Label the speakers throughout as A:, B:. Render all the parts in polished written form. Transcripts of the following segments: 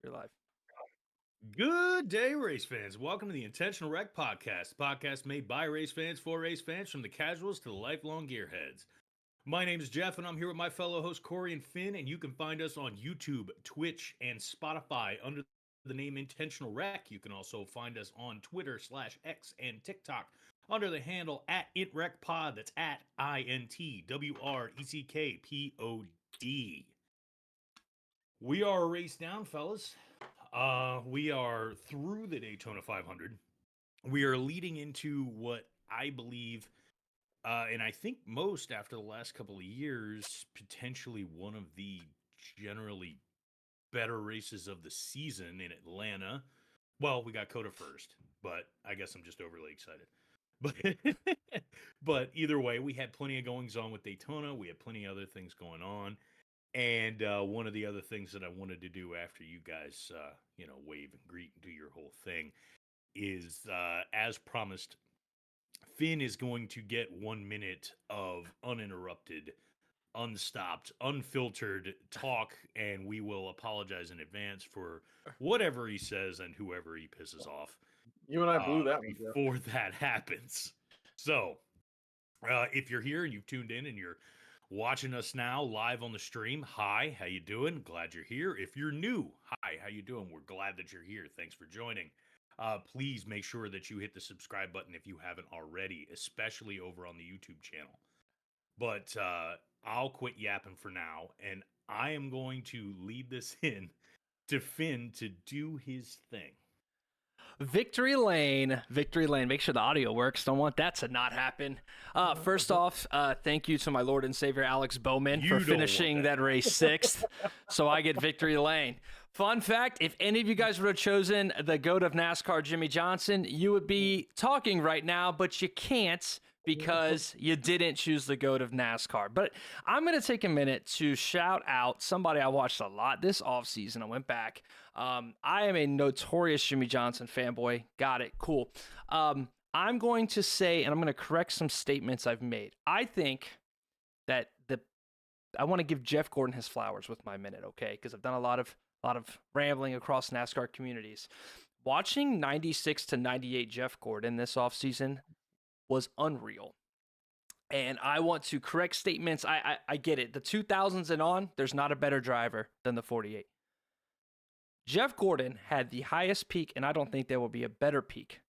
A: You're live.
B: Good day, race fans. Welcome to the Intentional Wreck Podcast, the podcast made by race fans for race fans, from the casuals to the lifelong gearheads. My name is Jeff, and I'm here with my fellow hosts Corey and Finn, and you can find us on YouTube, Twitch, and Spotify under the name Intentional Wreck. You can also find us on Twitter/X and TikTok under the handle at IntWreckPod. That's at IntWreckPod. We are a race down, fellas. We are through the Daytona 500. We are leading into what I believe, and I think most after the last couple of years, potentially one of the generally better races of the season in Atlanta. Well, we got Coda first, but I guess I'm just overly excited. But but either way, we had plenty of goings on with Daytona. We had plenty of other things going on. And one of the other things that I wanted to do after you guys, wave and greet and do your whole thing is, as promised, Finn is going to get 1 minute of uninterrupted, unstopped, unfiltered talk, and we will apologize in advance for whatever he says and whoever he pisses off.
C: You and I blew that one, Jeff.
B: Before that happens. So, if you're here and you've tuned in and you're watching us now live on the stream, hi, how you doing? Glad you're here. If you're new, hi, how you doing? We're glad that you're here. Thanks for joining. Please make sure that you hit the subscribe button if you haven't already, especially over on the YouTube channel. But I'll quit yapping for now, and I am going to lead this in to Finn to do his thing.
A: Victory lane. Make sure the audio works. Don't want that to not happen. First off, thank you to my Lord and Savior Alex Bowman for finishing that race 6th, so I get victory lane. Fun fact, if any of you guys would have chosen the GOAT of NASCAR, Jimmy Johnson, you would be talking right now, but you can't because you didn't choose the GOAT of NASCAR. But I'm going to take a minute to shout out somebody I watched a lot this offseason. I went back. I am a notorious Jimmy Johnson fanboy. Got it. Cool. I'm going to say, and I'm going to correct some statements I've made. I think that I want to give Jeff Gordon his flowers with my minute, okay? Because I've done a lot of rambling across NASCAR communities. Watching 96 to 98 Jeff Gordon this offseason was unreal. And I want to correct statements. I get it. The 2000s and on, there's not a better driver than the 48. Jeff Gordon had the highest peak, and I don't think there will be a better peak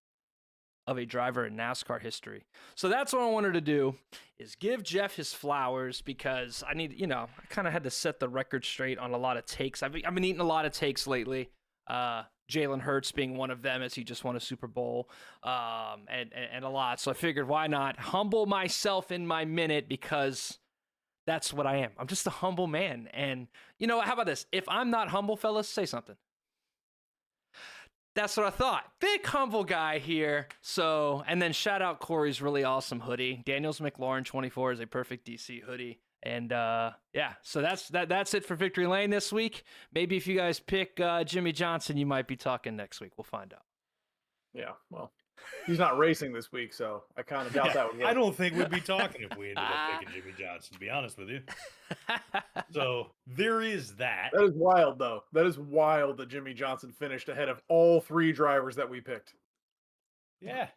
A: of a driver in NASCAR history. So that's what I wanted to do, is give Jeff his flowers, because I need, I kind of had to set the record straight on a lot of takes. I've been eating a lot of takes lately. Jalen Hurts being one of them, as he just won a Super Bowl, and a lot. So I figured, why not humble myself in my minute, because that's what I am. I'm just a humble man. And how about this? If I'm not humble, fellas, say something. That's what I thought. Big humble guy here. So, and then shout out Corey's really awesome hoodie. Daniels McLaurin 24 is a perfect DC hoodie. And so that's it for Victory Lane this week. Maybe if you guys pick Jimmy Johnson, you might be talking next week. We'll find out.
C: Yeah, well, he's not racing this week, so I kind of doubt that would work.
B: I don't think we'd be talking if we ended up picking Jimmy Johnson, to be honest with you. So there is that.
C: That is wild, though. That is wild that Jimmy Johnson finished ahead of all 3 drivers that we picked.
B: Yeah.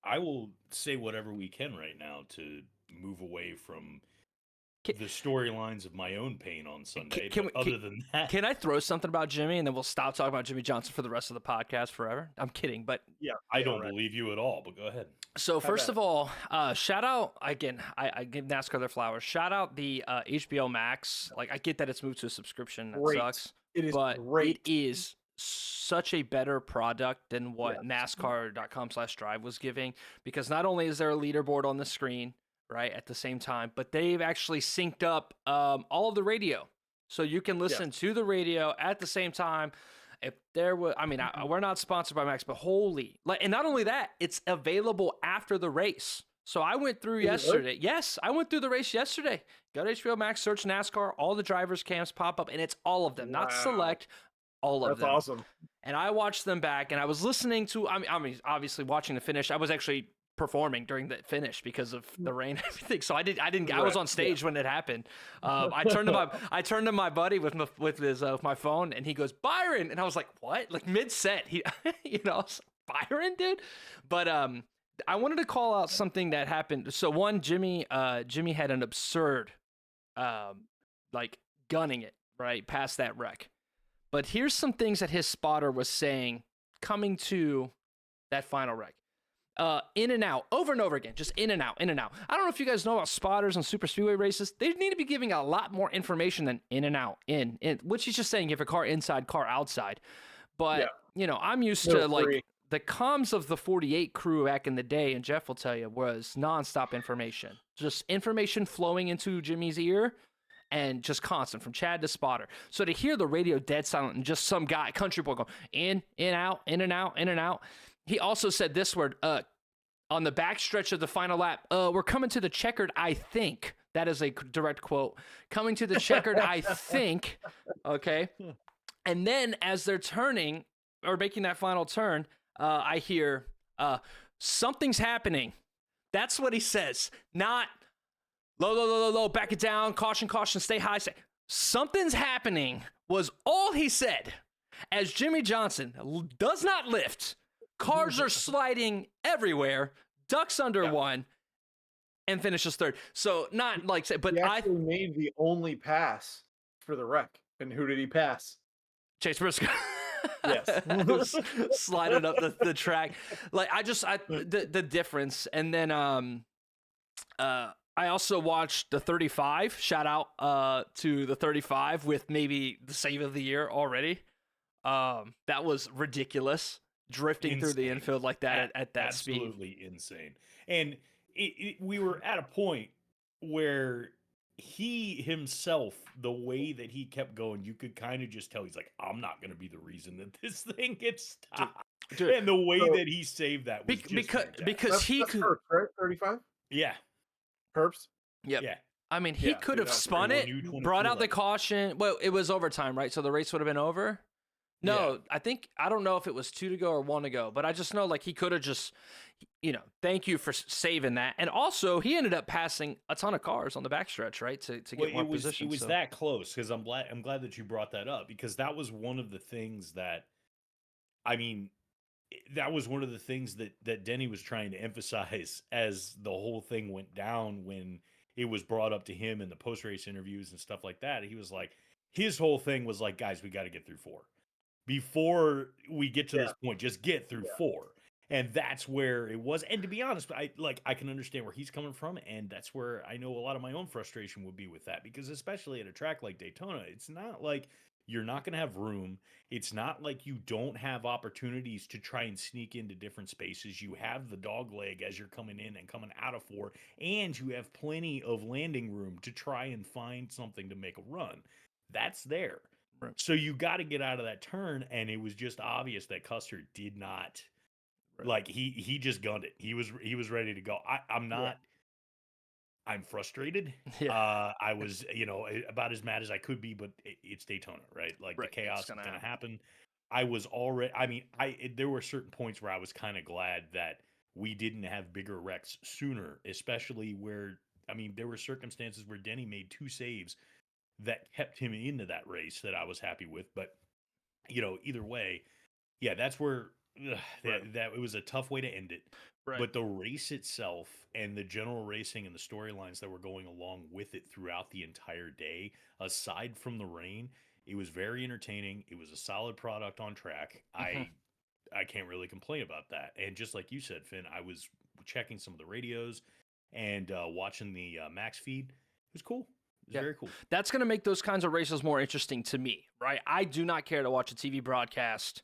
B: I will say whatever we can right now to move away from the storylines of my own pain on Sunday. Other than that,
A: can I throw something about Jimmy, and then we'll stop talking about Jimmy Johnson for the rest of the podcast forever? I'm kidding, but
C: yeah,
B: I don't believe you at all. But go ahead.
A: So first of all, shout out again. I give NASCAR their flowers. Shout out the HBO Max. Like, I get that it's moved to a subscription. That sucks.
C: It is
A: but
C: great.
A: It is such a better product than what NASCAR.com/drive was giving, because not only is there a leaderboard on the screen, right, at the same time, but they've actually synced up all of the radio, so you can listen to the radio at the same time. If there was, we're not sponsored by Max, but and not only that, it's available after the race. So I went through yesterday. Really? Yes, I went through the race yesterday. Go to HBO Max, search NASCAR, all the drivers' cams pop up, and it's all of them, not select. All of them.
C: That's awesome.
A: And I watched them back, and I was listening to, obviously watching the finish. I was actually performing during the finish because of the rain and everything. So I
C: Right.
A: was on stage when it happened. I turned to my buddy with my phone, and he goes, "Byron," and I was like, "What?" Like mid set, he, I was like, "Byron, dude." But I wanted to call out something that happened. So one, Jimmy had an absurd, like gunning it right past that wreck. But here's some things that his spotter was saying coming to that final wreck. In and out, over and over again, just in and out, in and out. I don't know if you guys know about spotters and super speedway races. They need to be giving a lot more information than in and out, in, which he's just saying if a car inside, car outside. But, I'm used to like the comms of the 48 crew back in the day, and Jeff will tell you, was nonstop information. Just information flowing into Jimmy's ear and just constant from Chad to spotter. So to hear the radio dead silent and just some guy, country boy going in, out, in and out, in and out. He also said this word, on the backstretch of the final lap, we're coming to the checkered, I think. That is a direct quote. Coming to the checkered, I think. Okay. And then as they're turning or making that final turn, I hear, something's happening. That's what he says. Not low, back it down, caution, stay high. Something's happening was all he said. As Jimmy Johnson does not lift, cars are sliding everywhere, ducks under one, and finishes third. So not like, but
C: he actually made the only pass for the wreck. And who did he pass?
A: Chase Briscoe.
C: Yes.
A: Sliding up the track. Like the difference. And then I also watched the 35. Shout out to the 35 with maybe the save of the year already. That was ridiculous. Drifting through the infield like that at that speed.
B: Absolutely insane. And we were at a point where he himself, the way that he kept going, you could kind of just tell he's like, I'm not going to be the reason that this thing gets stopped. Dude, and the way that he saved that was
A: because he could,
C: Herbst, right? 35?
B: Yeah.
C: Herbst?
A: Yep. Yeah. I mean, he could have spun it, brought out the caution. Well, it was overtime, right? So the race would have been over. No, yeah. I don't know if it was 2 to go or 1 to go, but I just know like he could have just, thank you for saving that. And also he ended up passing a ton of cars on the backstretch, right? To get more position.
B: It was that close because I'm glad that you brought that up because that was one of the things that, that was one of the things that Denny was trying to emphasize as the whole thing went down when it was brought up to him in the post-race interviews and stuff like that. He was like, his whole thing was like, guys, we got to get through 4. Before we get to this point, just get through 4. And that's where it was. And to be honest, I can understand where he's coming from. And that's where I know a lot of my own frustration would be with that. Because especially at a track like Daytona, it's not like you're not going to have room. It's not like you don't have opportunities to try and sneak into different spaces. You have the dog leg as you're coming in and coming out of 4. And you have plenty of landing room to try and find something to make a run. That's there. Right. So you got to get out of that turn, and it was just obvious that Custer did not, like he just gunned it. He was ready to go. I'm not. Yeah. I'm frustrated. Yeah. I was about as mad as I could be, but it's Daytona, right? Like the chaos is going to happen. I was already. There were certain points where I was kind of glad that we didn't have bigger wrecks sooner, especially where there were circumstances where Denny made 2 saves that kept him into that race that I was happy with. But, either way, that's where that it was a tough way to end it. Right. But the race itself and the general racing and the storylines that were going along with it throughout the entire day, aside from the rain, it was very entertaining. It was a solid product on track. Mm-hmm. I can't really complain about that. And just like you said, Finn, I was checking some of the radios and watching the Max feed. It was cool. It's very cool.
A: That's going to make those kinds of races more interesting to me, right? I do not care to watch a TV broadcast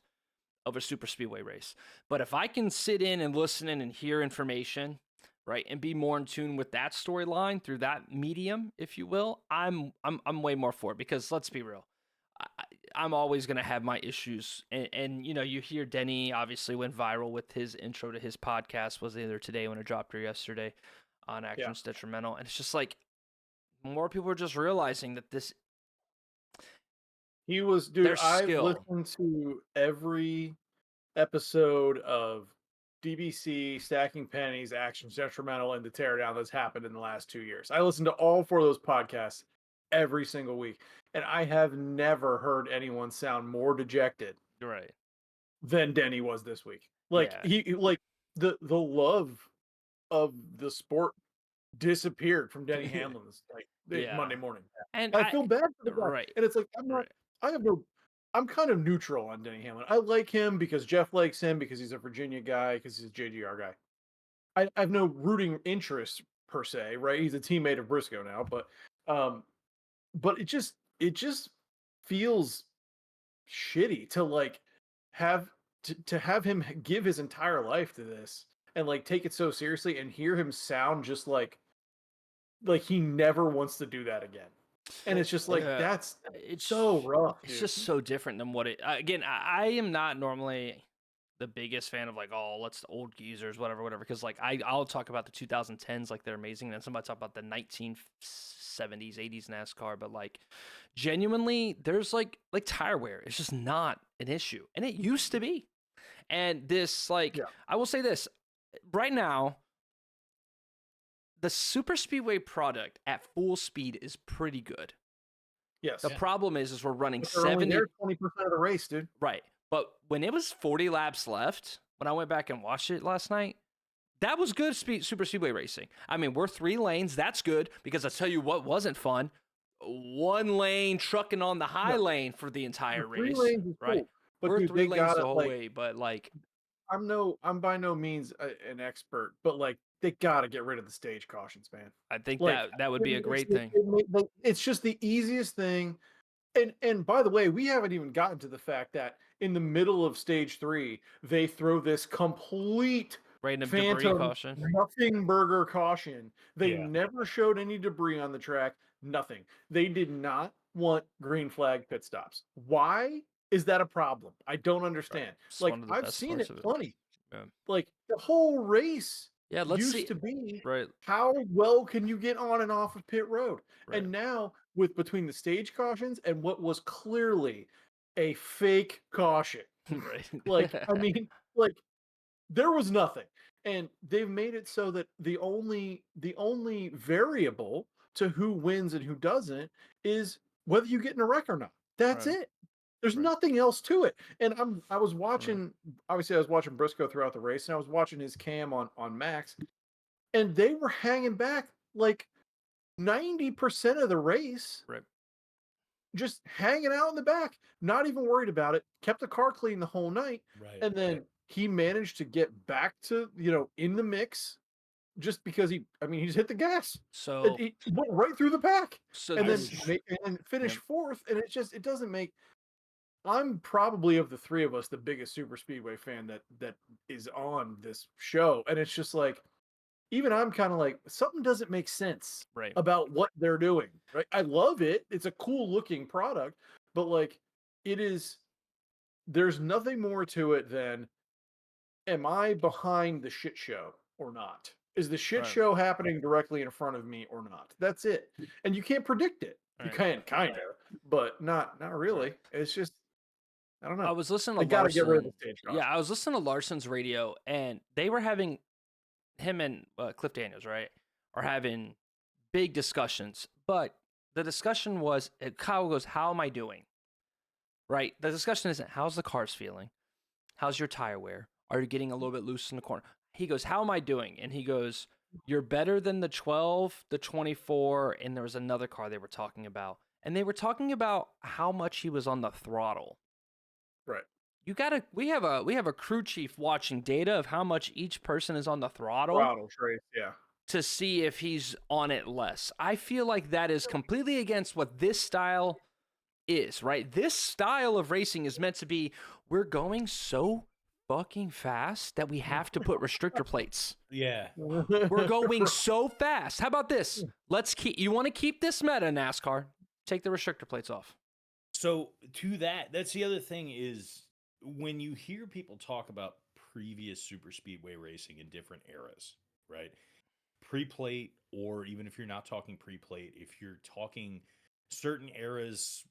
A: of a super speedway race. But if I can sit in and listen in and hear information, right, and be more in tune with that storyline through that medium, if you will, I'm way more for it because let's be real. I'm always going to have my issues. And you hear Denny obviously went viral with his intro to his podcast was either today when it dropped or yesterday on Actions Detrimental. And it's just like, more people are just realizing that this.
C: He was, dude. I've listened to every episode of DBC, Stacking Pennies, Actions Detrimental, and the Teardown that's happened in the last 2 years. I listen to all 4 of those podcasts every single week, and I have never heard anyone sound more dejected
A: Right.
C: than Denny was this week. Like
A: Yeah.
C: he like the love of the sport disappeared from Denny Hamlin's
A: Yeah.
C: Monday morning.
A: And
C: I feel bad for the guy.
A: right.
C: And it's like I'm kind of neutral on Denny Hamlin. I like him because Jeff likes him because he's a Virginia guy, because he's a JGR guy. I have no rooting interest per se, right? He's a teammate of Briscoe now, but it just feels shitty to like have to have him give his entire life to this and like take it so seriously and hear him sound just like he never wants to do that again. And it's just like it's so rough.
A: It's just so different than what it. Again, I am not normally the biggest fan of like, oh, let's the old geezers, whatever, because like I'll talk about the 2010s like they're amazing, and then somebody talk about the 1970s, 80s NASCAR, but like genuinely, there's like tire wear. It's just not an issue, and it used to be. And this I will say this right now. The super speedway product at full speed is pretty good.
C: Yes.
A: The problem is we're running
C: 70. 20% of the race, dude.
A: Right. But when it was 40 laps left, when I went back and watched it last night, that was good super speedway racing. I mean, we're 3 lanes. That's good because I tell you what wasn't fun. 1 lane trucking on the high lane for the entire race.
C: 3 lanes is
A: right.
C: Cool. But
A: we're
C: dude,
A: 3 lanes the whole way, but like
C: I'm by no means an expert, but like they got to get rid of the stage cautions, man.
A: I think
C: like,
A: that would be a great thing.
C: It's just the easiest thing. And by the way, we haven't even gotten to the fact that in the middle of stage 3, they throw this complete
A: random
C: phantom
A: debris caution,
C: nothing burger caution. They
B: Yeah.
C: never showed any debris on the track. Nothing. They did not want green flag pit stops. Why is that a problem? I don't understand.
A: Right.
C: Like I've seen it plenty.
A: Yeah.
C: Like the whole race
A: used
C: to be
A: right.
C: How well can you get on and off of pit road?
A: Right.
C: And now with between the stage cautions and what was clearly a fake caution,
A: right.
C: like I mean, like there was nothing, and they've made it so that the only variable to who wins and who doesn't is whether you get in a wreck or not. That's it. There's nothing else to it. And I was watching, obviously I was watching Briscoe throughout the race, and I was watching his cam on Max, and they were hanging back like 90% of the race.
A: Right.
C: Just hanging out in the back, not even worried about it, kept the car clean the whole night.
B: Right.
C: And then he managed to get back to, in the mix just because he just hit the gas.
A: So
C: he went right through the pack.
A: So
C: and then finished 4th. And it doesn't make. I'm probably of the 3 of us the biggest super speedway fan that is on this show, and it's just like even I'm kind of like something doesn't make sense about what they're doing. Right? I love it; it's a cool looking product, but like there's nothing more to it than am I behind the shit show or not? Is the shit show happening directly in front of me or not? That's it, and you can't predict it. You can kind of, but not really. It's just. I don't know.
A: I was listening to
C: Larson. Get rid of the stage
A: yeah, I was listening to Larson's radio, and they were having him and Cliff Daniels, right, are having big discussions. But the discussion was, Kyle goes, "How am I doing?" Right. The discussion isn't how's the cars feeling, how's your tire wear, are you getting a little bit loose in the corner. He goes, "How am I doing?" And he goes, "You're better than the 12, the 24, and there was another car they were talking about, and they were talking about how much he was on the throttle."
C: Right.
A: We have a crew chief watching data of how much each person is on the throttle.
C: Throttle trace, yeah.
A: To see if he's on it less. I feel like that is completely against what this style is, right? This style of racing is meant to be, we're going so fucking fast that we have to put restrictor plates.
B: Yeah.
A: We're going so fast. How about this? You want to keep this meta, NASCAR? Take the restrictor plates off.
B: So to that's the other thing is when you hear people talk about previous super speedway racing in different eras, right? Pre-plate, or even if you're not talking pre-plate, if you're talking certain eras,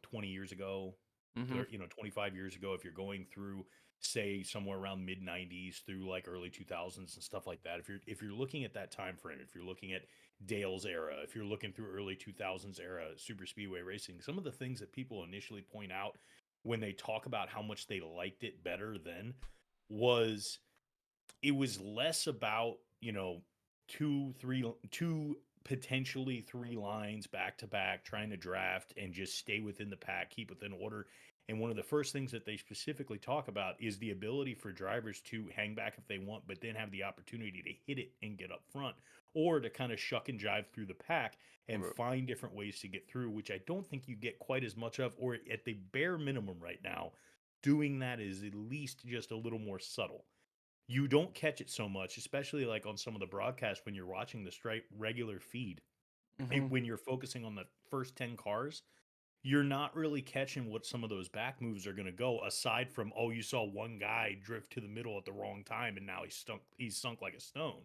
B: 20 years ago, or, 25 years ago, if you're going through say somewhere around mid 90s through like early 2000s and stuff like that. If you're looking at that time frame, if you're looking at Dale's era, if you're looking through early 2000s era super speedway racing, some of the things that people initially point out when they talk about how much they liked it better then was it was less about, two potentially three lines back to back trying to draft and just stay within the pack, keep within order. And one of the first things that they specifically talk about is the ability for drivers to hang back if they want, but then have the opportunity to hit it and get up front, or to kind of shuck and jive through the pack and find different ways to get through, which I don't think you get quite as much of, or at the bare minimum right now, doing that is at least just a little more subtle. You don't catch it so much, especially like on some of the broadcasts when you're watching the straight regular feed.
A: Mhm.
B: When you're focusing on the first 10 cars, you're not really catching what some of those back moves are going to go, aside from, oh, you saw one guy drift to the middle at the wrong time and now he's sunk like a stone.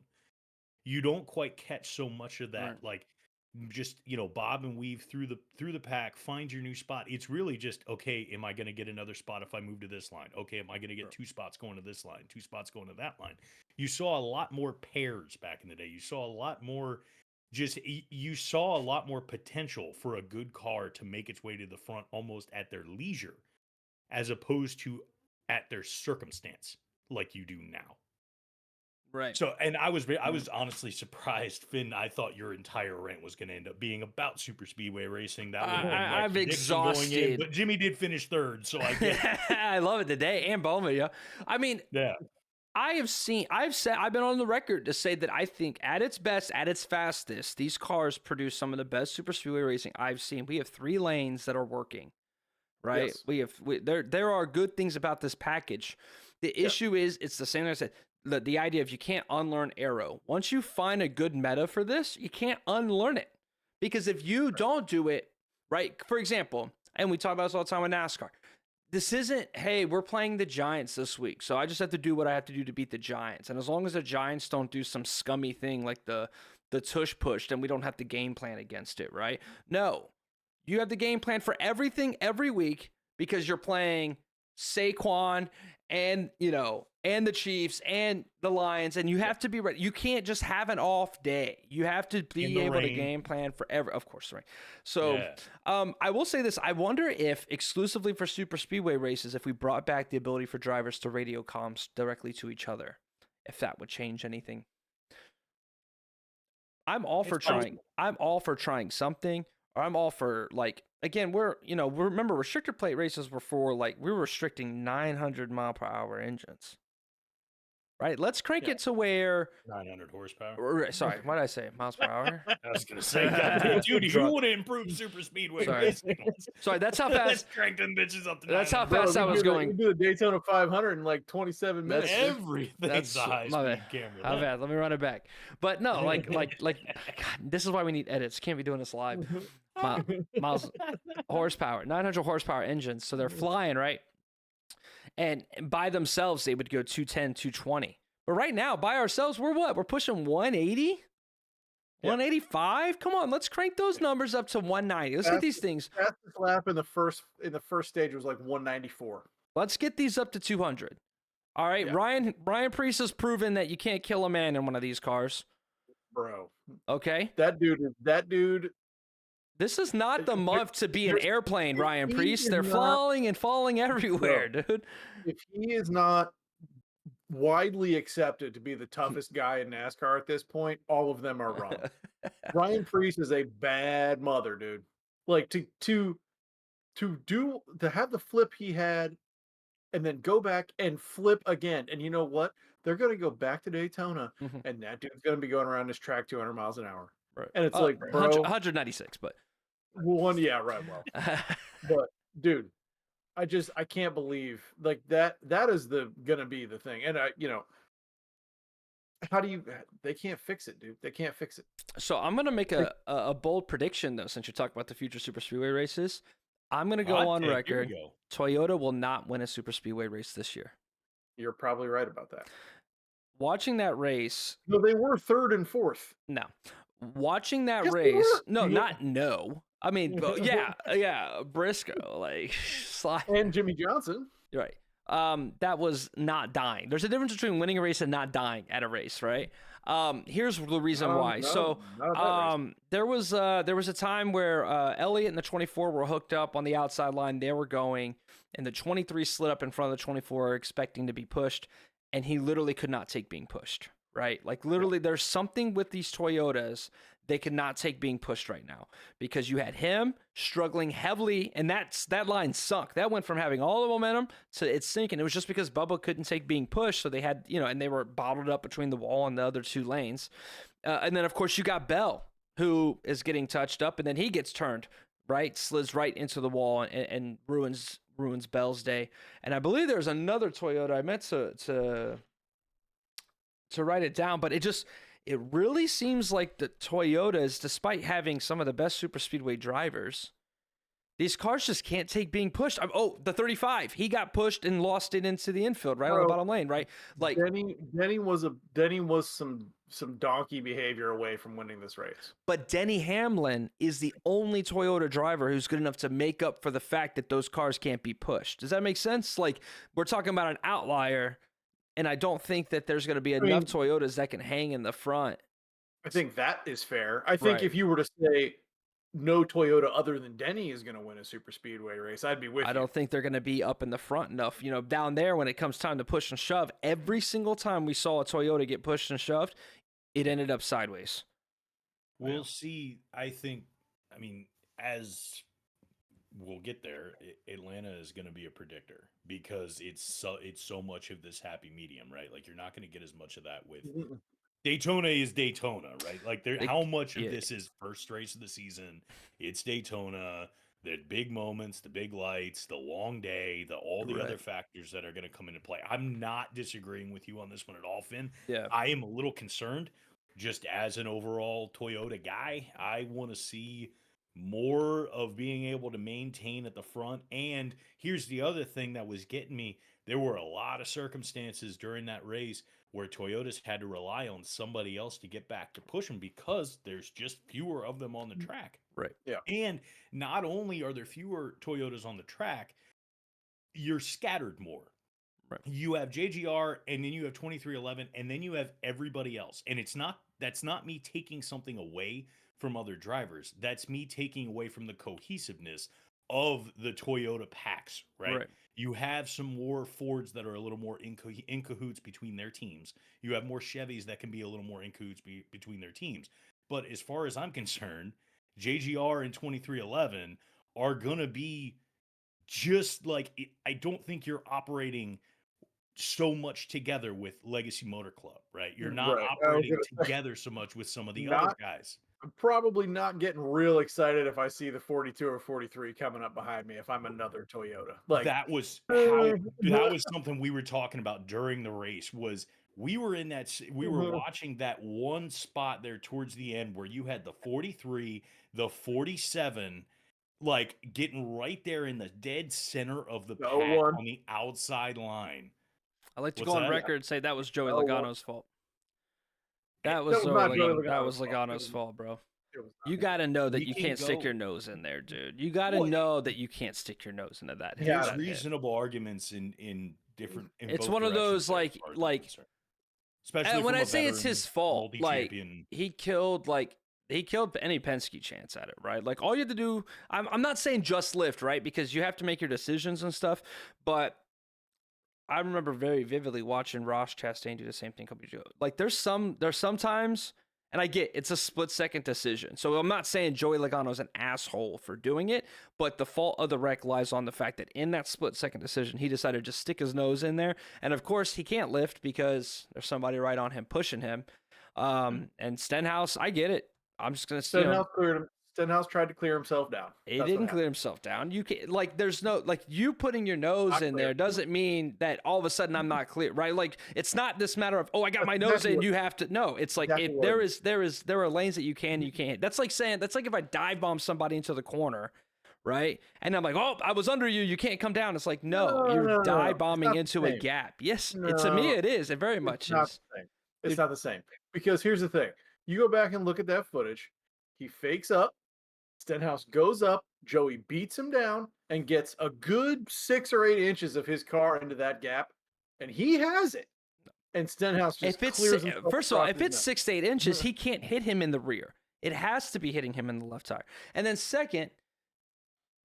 B: You don't quite catch so much of that,
A: Right.
B: like just, bob and weave through the pack, find your new spot. It's really just, okay, am I going to get another spot if I move to this line? Okay, am I going to get two spots going to this line, two spots going to that line? You saw a lot more pairs back in the day. You saw a lot more you saw a lot more potential for a good car to make its way to the front almost at their leisure, as opposed to at their circumstance like you do now.
A: Right.
B: So, and I was honestly surprised, Finn. I thought your entire rant was going to end up being about super speedway racing. That would have been my
A: I'm
B: prediction going in,
A: exhausted.
B: but Jimmy did finish third, so I get it.
A: I love it today, and Bowman. Yeah, I mean,
B: Yeah.
A: I've been on the record to say that I think at its best, at its fastest, these cars produce some of the best super speedway racing I've seen. We have 3 lanes that are working, right?
C: Yes.
A: There are good things about this package. The issue is, it's the same as I said, the idea of you can't unlearn aero. Once you find a good meta for this, you can't unlearn it. Because if you don't do it, right, for example, and we talk about this all the time with NASCAR, this isn't, hey, we're playing the Giants this week, so I just have to do what I have to do to beat the Giants. And as long as the Giants don't do some scummy thing like the tush push, then we don't have to game plan against it, right? No. You have the game plan for everything every week because you're playing Saquon and, and the Chiefs and the Lions, and you have to be ready. You can't just have an off day. You have to be able to game plan forever. Of course, right. So, I will say this. I wonder if exclusively for super speedway races, if we brought back the ability for drivers to radio comms directly to each other, if that would change anything. I'm all for trying something, or I'm all for, like, again, remember restrictor plate races were for, like, we were restricting 900 mile per hour engines. Right, let's crank it to where
B: 900 horsepower.
A: Sorry, what did I say? Miles per hour?
B: I was gonna say, God, dude, if you want to improve super speedway racing,
A: sorry, that's how fast.
B: Let's crank them bitches up to.
A: That's how fast I was going.
C: We do the Daytona 500 in like 27 minutes.
B: Everything's a high speed camera.
A: How bad? Let me run it back. But no, like, God, this is why we need edits. Can't be doing this live. Miles horsepower, 900 horsepower engines, so they're flying, right? And by themselves, they would go 210, 220. But right now, by ourselves, we're what? We're pushing 180? 185? Come on, let's crank those numbers up to 190. Let's get these things.
C: Fastest lap in the first stage was like 194.
A: Let's get these up to 200. All right, yeah. Ryan Preece has proven that you can't kill a man in one of these cars.
C: Bro.
A: Okay.
C: That dude.
A: This is not the month to be an airplane, Ryan Preece. They're falling and falling everywhere, dude.
C: If he is not widely accepted to be the toughest guy in NASCAR at this point, all of them are wrong. Ryan Preece is a bad mother, dude. Like to have the flip he had and then go back and flip again. And you know what? They're going to go back to Daytona and that dude's going to be going around this track 200 miles an hour.
A: Right.
C: And it's like, bro,
A: 196, but
C: one, yeah, right. Well, but dude, I can't believe like that is gonna be the thing. And they can't fix it, dude. They can't fix it.
A: So I'm gonna make a bold prediction though, since you're talking about the future super speedway races. I'm gonna go on record. Toyota will not win a super speedway race this year.
C: You're probably right about that.
A: Watching that race.
C: No, they were 3rd and 4th.
A: No. Watching that race. No. I mean, yeah, Briscoe, like,
C: and Jimmy Johnson.
A: Right. that was not dying. There's a difference between winning a race and not dying at a race, right? Here's the reason why. There was a time where Elliott and the 24 were hooked up on the outside line. They were going, and the 23 slid up in front of the 24, expecting to be pushed, and he literally could not take being pushed. Right? Like literally, there's something with these Toyotas they could not take being pushed right now, because you had him struggling heavily, and that line sunk. That went from having all the momentum to it sinking. It was just because Bubba couldn't take being pushed, so they had, and they were bottled up between the wall and the other two lanes. And then, of course, you got Bell, who is getting touched up, and then he gets turned, right? Slids right into the wall and ruins Bell's day. And I believe there's another Toyota. I meant to write it down, but it really seems like the Toyotas, despite having some of the best super speedway drivers, these cars just can't take being pushed. The 35, he got pushed and lost it into the infield, right on the bottom lane, right? Like
C: Denny was some donkey behavior away from winning this race.
A: But Denny Hamlin is the only Toyota driver who's good enough to make up for the fact that those cars can't be pushed. Does that make sense? Like, we're talking about an outlier. And I don't think that there's going to be enough Toyotas that can hang in the front.
C: I think that is fair. I think if you were to say no Toyota other than Denny is going to win a super speedway race, I'd be with you.
A: I don't think they're going to be up in the front enough. Down there when it comes time to push and shove, every single time we saw a Toyota get pushed and shoved, it ended up sideways.
B: We'll see. I think, as we'll get there, Atlanta is going to be a predictor, because it's so much of this happy medium, right? Like, you're not going to get as much of that with Daytona is Daytona, right? Like, how much of this is first race of the season? It's Daytona, the big moments, the big lights, the long day, all the other factors that are going to come into play. I'm not disagreeing with you on this one at all, Finn.
A: Yeah.
B: I am a little concerned, just as an overall Toyota guy. I want to see more of being able to maintain at the front. And here's the other thing that was getting me. There were a lot of circumstances during that race where Toyotas had to rely on somebody else to get back to push them, because there's just fewer of them on the track.
A: Right.
C: Yeah.
B: And not only are there fewer Toyotas on the track, you're scattered more.
A: Right.
B: You have JGR, and then you have 2311, and then you have everybody else. And that's not me taking something away from other drivers. That's me taking away from the cohesiveness of the Toyota packs, right? You have some more Fords that are a little more in cahoots between their teams. You have more Chevys that can be a little more in cahoots between their teams. But as far as I'm concerned, JGR and 2311 are going to be just like, I don't think you're operating so much together with Legacy Motor Club, right? You're not operating together so much with some of the other guys.
C: I'm probably not getting real excited if I see the 42 or 43 coming up behind me if I'm another Toyota. Like,
B: that was something we were talking about during the race. Was we were watching that one spot there towards the end where you had the 43, the 47, like getting right there in the dead center of the pack on the outside line.
A: I like to go on record and say that was Joey Logano's fault. That was Logano's fault, bro. You got to know that you can't stick your nose in there, dude. You got to know that you can't stick your nose into that.
B: There's reasonable arguments in different.
A: It's one of those like, especially when I say it's his fault, like he killed any Penske chance at it, right? Like, all you have to do, I'm not saying just lift, right? Because you have to make your decisions and stuff, but I remember very vividly watching Ross Chastain do the same thing a couple years ago. Like, there's sometimes, and I get it's a split-second decision. So I'm not saying Joey Logano's an asshole for doing it, but the fault of the wreck lies on the fact that in that split-second decision, he decided to just stick his nose in there. And, of course, he can't lift because there's somebody right on him pushing him. And Stenhouse, I get it. I'm just going to say
C: Stenhouse tried to clear himself down.
A: He didn't clear himself down. You can there's no you putting your nose in there doesn't mean that all of a sudden I'm not clear, right? Like, it's not this matter of, I got my nose in, you have to. No, it's like there are lanes that you can't. That's like if I dive bomb somebody into the corner, right? And I'm like, I was under you, you can't come down. It's like, you're dive bombing into a gap. Yes, to me it is. It very much is.
C: It's not the same. Because here's the thing. You go back and look at that footage. He fakes up. Stenhouse goes up, Joey beats him down, and gets a good 6 or 8 inches of his car into that gap, and he has it. And Stenhouse just clears himself.
A: First of all, if it's 6 to 8 inches, he can't hit him in the rear. It has to be hitting him in the left tire. And then second,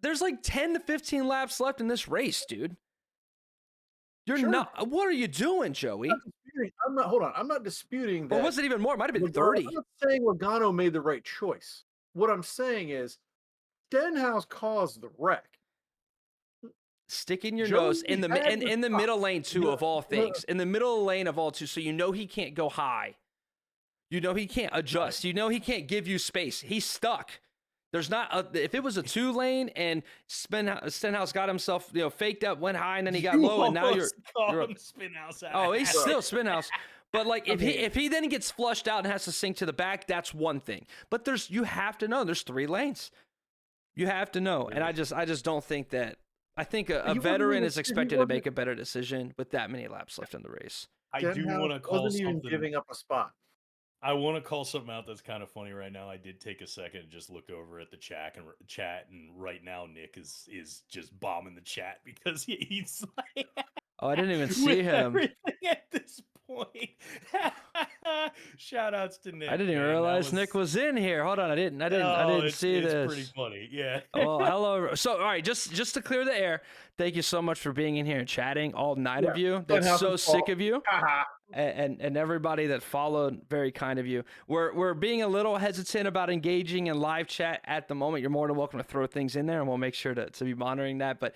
A: there's like 10 to 15 laps left in this race, dude. You're not. What are you doing, Joey?
C: Hold on. I'm not disputing that.
A: Or was it even more? It might have been 30.
C: I'm not saying Logano made the right choice. What I'm saying is Stenhouse caused the wreck.
A: Sticking your nose in the middle lane too, of all things. In the middle lane of all two, so you know he can't go high. You know he can't adjust. You know he can't give you space. He's stuck. There's not if it was a 2-lane and Stenhouse got himself, faked up, went high, and then he got low, and now you're
B: Spinhouse.
A: Oh, he's still Spinhouse. But like if he then gets flushed out and has to sink to the back, that's one thing. But you have to know there's 3 lanes. You have to know, and I just don't think that. I think a veteran is expected to make a better decision with that many laps left in the race.
B: I do want to call
C: wasn't
B: something.
C: even giving up a spot.
B: I want to call something out that's kind of funny right now. I did take a second and just look over at the chat, and right now Nick is just bombing the chat because he's like,
A: oh, I didn't even see him.
B: Everything at this point. Shout outs to Nick.
A: I didn't even realize Nick was in here. Hold on, I didn't see this.
B: It's pretty funny, yeah.
A: Well, hello. So, all right, just to clear the air, thank you so much for being in here and chatting all night of you. That's so sick of you. And everybody that followed, very kind of you. We're being a little hesitant about engaging in live chat at the moment. You're more than welcome to throw things in there, and we'll make sure to be monitoring that. But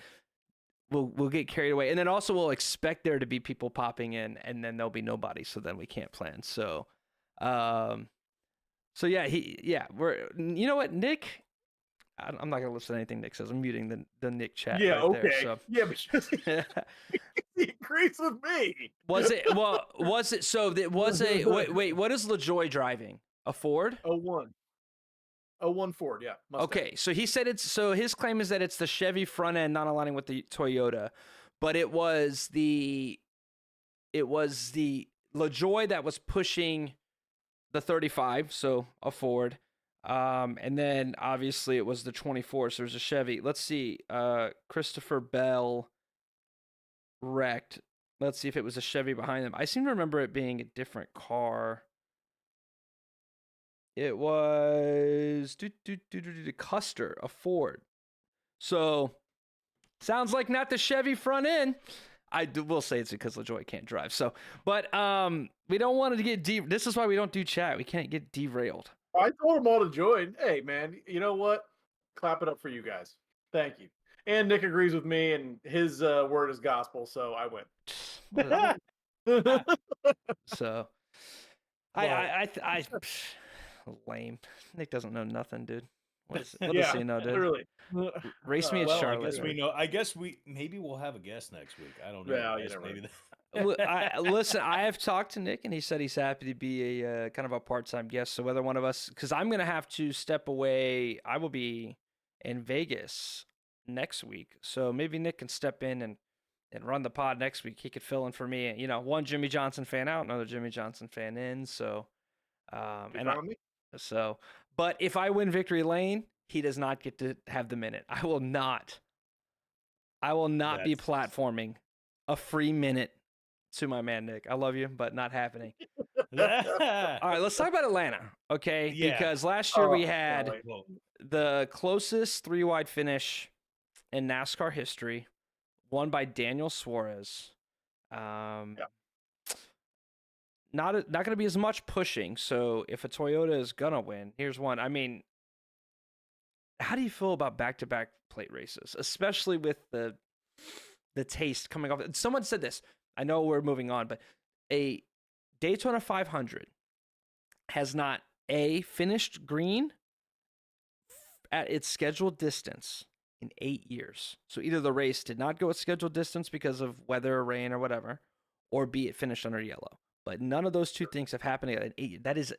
A: we'll get carried away, and then also we'll expect there to be people popping in, and then there'll be nobody, so then we can't plan. So, we're you know what, Nick. I'm not gonna listen to anything Nick says. I'm muting the Nick chat.
C: Yeah,
A: right
C: okay.
A: There, so.
C: Yeah, because he agrees with me.
A: Was it? Well, was it? So it was a wait. What is LaJoy driving? A Ford?
C: 01 Ford, yeah. Mustang.
A: Okay, so he said his claim is that it's the Chevy front end not aligning with the Toyota, but it was the LaJoy that was pushing the 35, so a Ford. And then obviously it was the 24, so there's a Chevy. Let's see, Christopher Bell wrecked. Let's see if it was a Chevy behind them. I seem to remember it being a different car. It was Custer, a Ford. So sounds like not the Chevy front end. I will say it's because LaJoy can't drive. So, but we don't want to get deep. This is why we don't do chat. We can't get derailed.
C: I told them all to join. Hey, man, you know what? Clap it up for you guys. Thank you. And Nick agrees with me, and his word is gospel, so I win.
A: So, I lame. Nick doesn't know nothing, dude. What does he know, dude?
C: Literally.
A: Race me at Charlotte.
B: I guess we know. I guess maybe we'll have a guest next week. I don't know.
C: Yeah,
B: maybe.
A: Listen, I have talked to Nick, and he said he's happy to be a kind of a part-time guest. So whether one of us, because I'm gonna have to step away, I will be in Vegas next week. So maybe Nick can step in and run the pod next week. He could fill in for me. You know, one Jimmy Johnson fan out, another Jimmy Johnson fan in. So, but if I win Victory Lane, he does not get to have the minute. I will not be platforming a free minute to my man Nick. I love you, but not happening. All right, let's talk about Atlanta, okay?
B: Yeah.
A: Because last year we had the closest 3-wide finish in NASCAR history, won by Daniel Suarez. Not going to be as much pushing. So if a Toyota is going to win, here's one. I mean, how do you feel about back-to-back plate races, especially with the taste coming off? Someone said this. I know we're moving on, but a Daytona 500 has not finished green at its scheduled distance in 8 years. So either the race did not go its scheduled distance because of weather or rain or whatever, or B, it finished under yellow. But none of those two things have happened in 8 years. That is,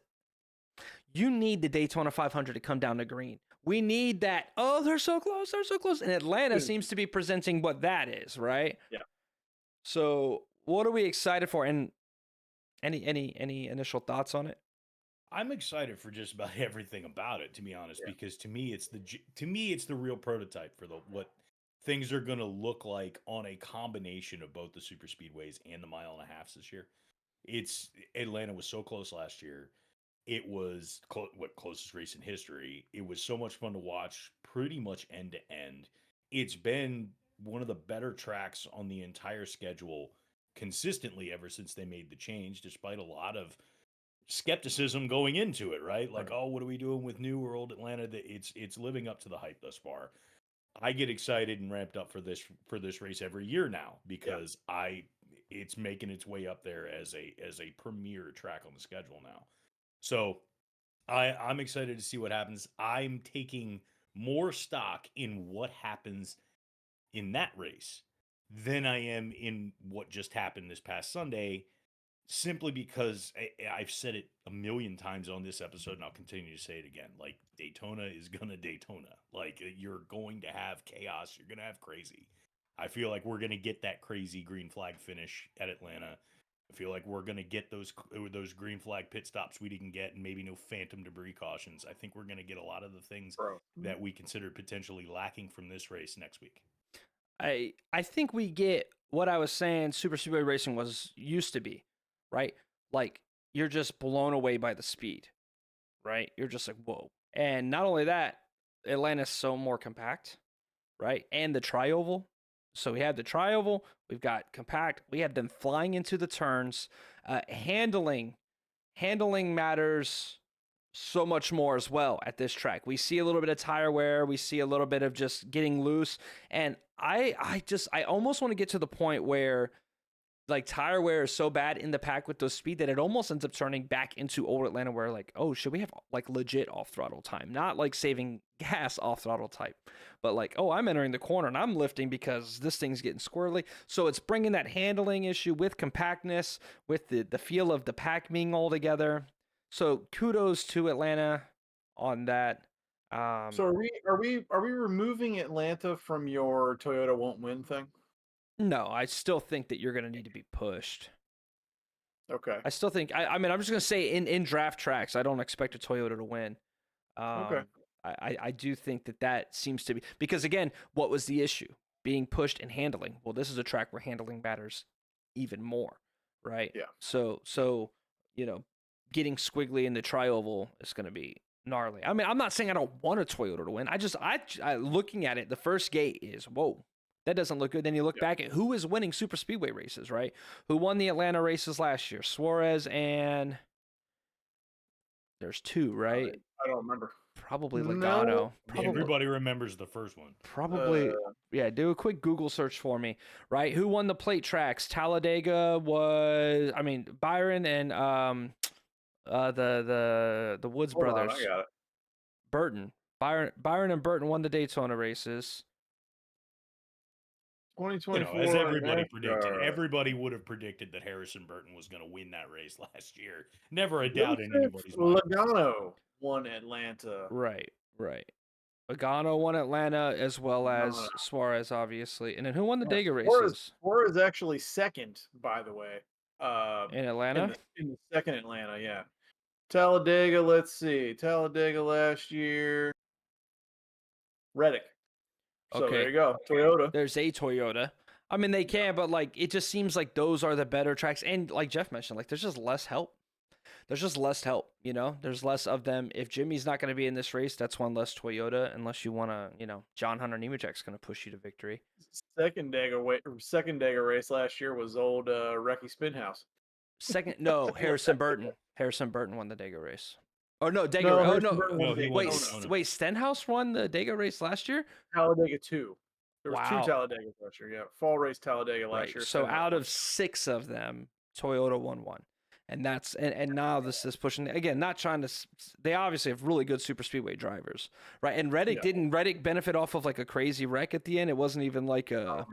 A: you need the Daytona 500 to come down to green. We need that. Oh, they're so close. They're so close. And Atlanta seems to be presenting what that is, right?
C: Yeah.
A: So what are we excited for? And any initial thoughts on it?
B: I'm excited for just about everything about it, to be honest, because to me it's the real prototype for the what things are going to look like on a combination of both the super speedways and the mile and a halves this year. It's Atlanta was so close last year. It was what closest race in history. It was so much fun to watch, pretty much end to end. It's been one of the better tracks on the entire schedule consistently ever since they made the change, despite a lot of skepticism going into it, right? Like, oh, what are we doing with New World Atlanta? That it's living up to the hype thus far. I get excited and ramped up for this race every year now because it's making its way up there as a premier track on the schedule now. So I'm excited to see what happens. I'm taking more stock in what happens in that race than I am in what just happened this past Sunday, simply because I've said it a million times on this episode, and I'll continue to say it again. Like, Daytona is gonna Daytona. Like, you're going to have chaos. You're gonna have crazy. I feel like we're gonna get that crazy green flag finish at Atlanta. I feel like we're gonna get those green flag pit stops we didn't get, and maybe no phantom debris cautions. I think we're gonna get a lot of the things that we considered potentially lacking from this race next week.
A: I think we get what I was saying super speedway racing was used to be, right? Like, you're just blown away by the speed, right? You're just like, whoa. And not only that, Atlanta's so more compact, right? And the tri-oval. So we have the tri-oval, we've got compact, we have them flying into the turns. Handling matters so much more as well at this track. We see a little bit of tire wear, we see a little bit of just getting loose, and I almost want to get to the point where like tire wear is so bad in the pack with those speed that it almost ends up turning back into old Atlanta where like, oh, should we have like legit off throttle time? Not like saving gas off throttle type, but like, oh, I'm entering the corner and I'm lifting because this thing's getting squirrely. So it's bringing that handling issue with compactness, with the feel of the pack being all together. So kudos to Atlanta on that.
C: So are we removing Atlanta from your Toyota won't win thing?
A: No, I still think that you're going to need to be pushed.
C: Okay.
A: I still think, I mean, I'm just going to say in draft tracks, I don't expect a Toyota to win.
C: Okay.
A: I do think that seems to be, because again, what was the issue? Being pushed and handling. Well, this is a track where handling matters even more, right?
C: Yeah.
A: So, getting squiggly in the tri-oval is going to be gnarly. I mean, I'm not saying I don't want a Toyota to win. I looking at it, the first gate is, whoa, that doesn't look good. Then you look back at who is winning super speedway races, right? Who won the Atlanta races last year? Suarez and there's two, right?
C: I don't remember.
A: Probably Logano.
C: No.
A: Probably,
B: Everybody remembers the first one.
A: Probably, yeah. Do a quick Google search for me, right? Who won the plate tracks? Talladega was, I mean, Byron and the Woods
C: Hold
A: brothers.
C: on, I got it.
A: Burton, Byron and Burton won the Daytona races.
C: 2024.
B: As everybody predicted, everybody would have predicted that Harrison Burton was going to win that race last year. Never a doubt in anybody's mind.
C: Logano won Atlanta.
A: Right. Logano won Atlanta as well as Suarez, obviously. And then who won the Dega races?
C: Suarez actually second, by the way.
A: In Atlanta?
C: In the second Atlanta, yeah. Talladega, let's see. Talladega last year. Reddick. So
A: Okay.
C: there you go. Toyota.
A: There's a Toyota. I mean, they can, but like it just seems like those are the better tracks. And like Jeff mentioned, like there's just less help. There's less of them. If Jimmy's not going to be in this race, that's one less Toyota, unless you want to, John Hunter Nemechek's going to push you to victory.
C: Second Dega race last year was old Recky Spinhouse.
A: Harrison Burton. Harrison Burton won the Dega race. Oh no, Dega. Wait, Stenhouse won the Dega race last year?
C: Talladega 2. There was 2 Talladegas last year. Yeah, fall race Talladega last year.
A: So out of 6 of them, Toyota won one, and that's and now this is pushing again. Not trying to. They obviously have really good super speedway drivers, right? And Reddick didn't benefit off of like a crazy wreck at the end. It wasn't even like a.